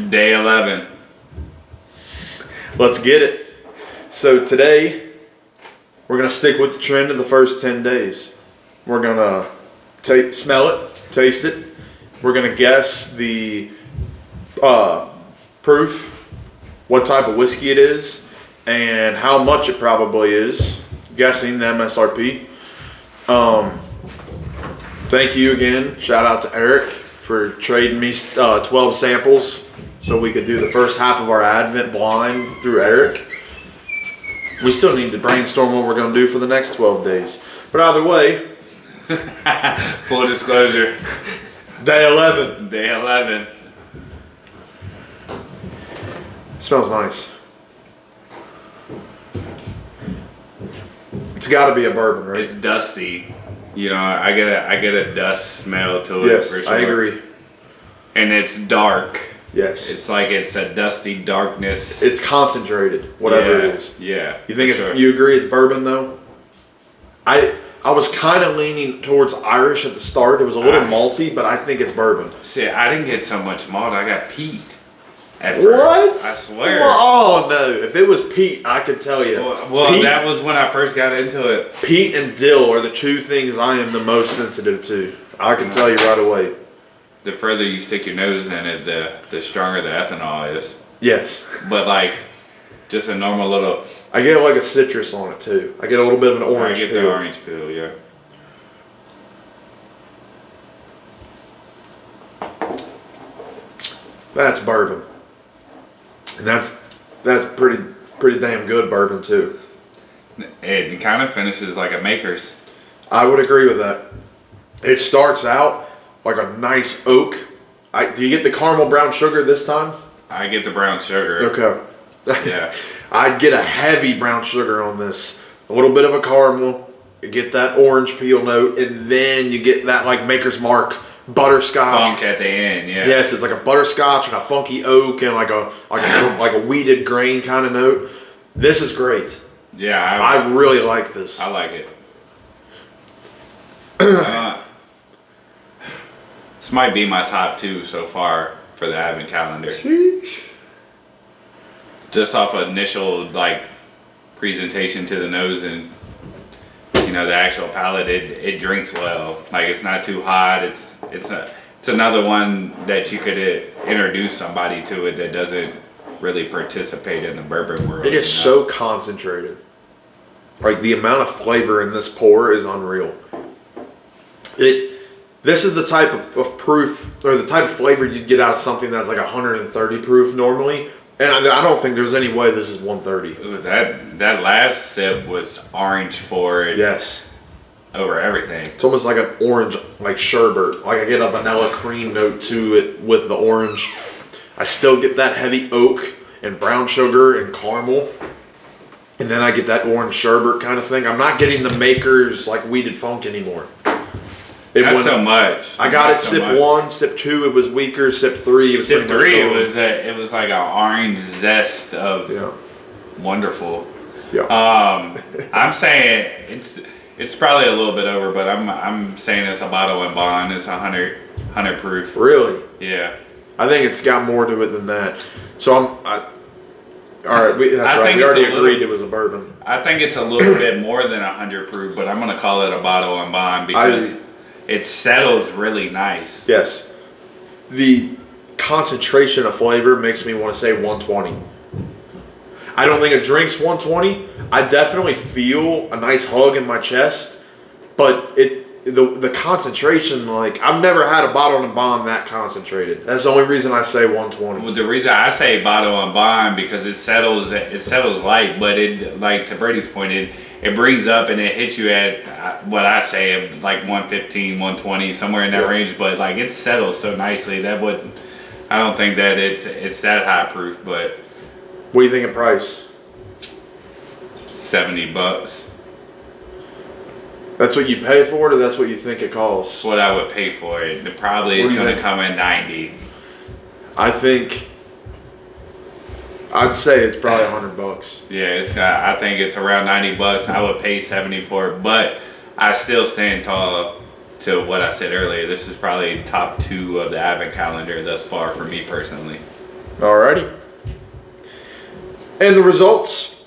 Day 11. Let's get it. So today, we're going to stick with the trend of the first 10 days. We're going to smell it, taste it. We're going to guess the proof, what type of whiskey it is, and how much it probably is. Guessing the MSRP. Thank you again. Shout out to Eric for trading me 12 samples so we could do the first half of our Advent blind through Eric. We still need to brainstorm what we're going to do for the next 12 days. But either way, full disclosure. Day 11. Day 11. Smells nice. It's got to be a bourbon, right? It's dusty. You know, I get a dust smell to it. Yes, for sure. I agree. And it's dark. Yes. It's like it's a dusty darkness. It's concentrated, whatever it is. Yeah. You think you agree it's bourbon though? I was kind of leaning towards Irish at the start. It was a little malty, but I think it's bourbon. See, I didn't get so much malt. I got peat. What? I swear. Oh no! If it was peat, I could tell you. Well, peat, that was when I first got into it. Peat and dill are the two things I am the most sensitive to. I can tell you right away. The further you stick your nose in it, the stronger the ethanol is. Yes. But like, just a normal little. I get like a citrus on it too. I get a little bit of an orange peel. I get the orange peel, yeah. That's bourbon. And that's pretty damn good bourbon too. It kind of finishes like a Maker's. I would agree with that. It starts out like a nice oak. Do you get the caramel brown sugar this time? I get the brown sugar. Okay. Yeah. I'd get a heavy brown sugar on this. A little bit of a caramel. You get that orange peel note, and then you get that like Maker's Mark butterscotch. Funk at the end, yeah. Yes, it's like a butterscotch and a funky oak and like a wheated grain kind of note. This is great. Yeah, I really like this. I like it. This might be my top 2 so far for the Advent calendar. Sheesh. Just off of initial like presentation to the nose and the actual palate, it drinks well. Like it's not too hot. It's another one that you could introduce somebody to it that doesn't really participate in the bourbon world. It is so concentrated. Like the amount of flavor in this pour is unreal. This is the type of proof or the type of flavor you'd get out of something that's like 130 proof normally. And I don't think there's any way this is 130. Ooh, that last sip was orange forward. Yes. Over everything. It's almost like an orange, like sherbet. Like I get a vanilla cream note to it with the orange. I still get that heavy oak and brown sugar and caramel. And then I get that orange sherbet kind of thing. I'm not getting the Maker's like weeded funk anymore. Not so much. I got it sip 1, sip 2, it was weaker. Sip 3, it was sip 3. It was like an orange zest of wonderful. Yeah. I'm saying it's probably a little bit over, but I'm saying it's a bottle and bond. It's 100 proof. Really? Yeah. I think it's got more to it than that. So all right. We already agreed it was a bourbon. I think it's a little bit more than 100 proof, but I'm gonna call it a bottle and bond because it settles really nice. Yes. The concentration of flavor makes me want to say 120. I don't think it drinks 120. I definitely feel a nice hug in my chest, but the concentration, like I've never had a bottle and bond that concentrated. That's the only reason I say 120. Well, the reason I say bottle and bond because it settles light, but it, like to Brady's point, it brings up and it hits you at what I say like 115, 120, somewhere in that range. But like it settles so nicely I don't think that it's that high proof. But what do you think of price? $70. That's what you pay for it, or that's what you think it costs? That's what I would pay for it. It probably is going to come in 90. I'd say it's probably $100. Yeah, I think it's around $90. I would pay 70 for it, but I still stand tall to what I said earlier. This is probably top 2 of the Advent calendar thus far for me personally. Alrighty. And the results.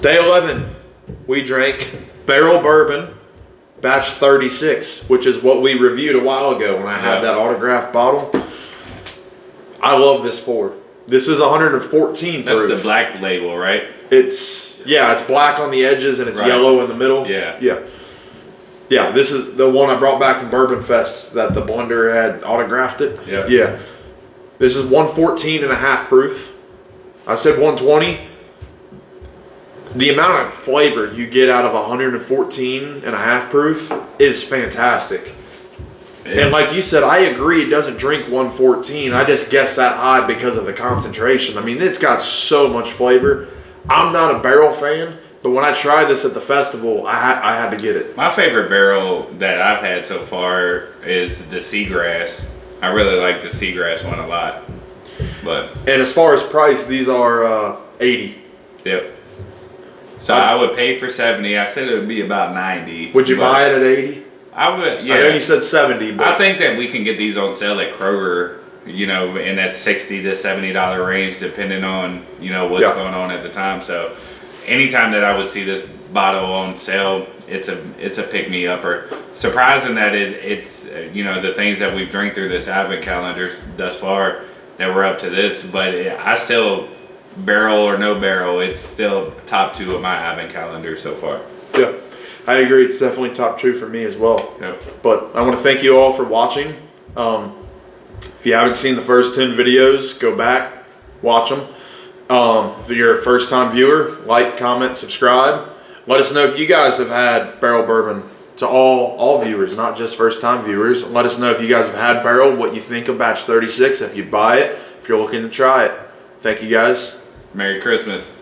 Day 11, we drank Barrel Bourbon, batch 36, which is what we reviewed a while ago when I had that autographed bottle. I love this pour. This is 114 proof. That's the black label, right? It's black on the edges and it's yellow in the middle. Yeah, this is the one I brought back from Bourbon Fest that the blender had autographed it. Yeah. This is 114 and a half proof. I said 120. The amount of flavor you get out of 114 and a half proof is fantastic. Yeah. And like you said, I agree it doesn't drink 114. I just guessed that high because of the concentration. I mean, it's got so much flavor. I'm not a barrel fan, but when I tried this at the festival, I had to get it. My favorite barrel that I've had so far is the Seagrass. I really like the Seagrass one a lot. And as far as price, these are 80. Yep. So I would pay for 70. I said it would be about 90. Would you buy it at 80? I would, yeah. I know you said 70, but I think that we can get these on sale at Kroger, you know, in that $60 to $70 range, depending on, you know, what's going on at the time. So anytime that I would see this bottle on sale, it's a pick-me-upper. Surprising that it's you know, the things that we've drank through this advent calendar thus far that we're up to this, but I still, barrel or no barrel, it's still top 2 of my advent calendar so far. Yeah, I agree. It's definitely top 2 for me as well. Yep. But I want to thank you all for watching. If you haven't seen the first 10 videos, go back, watch them. If you're a first-time viewer, like, comment, subscribe. Let us know if you guys have had barrel bourbon. To all viewers, not just first-time viewers. Let us know if you guys have had barrel, what you think of batch 36, if you buy it, if you're looking to try it. Thank you guys. Merry Christmas.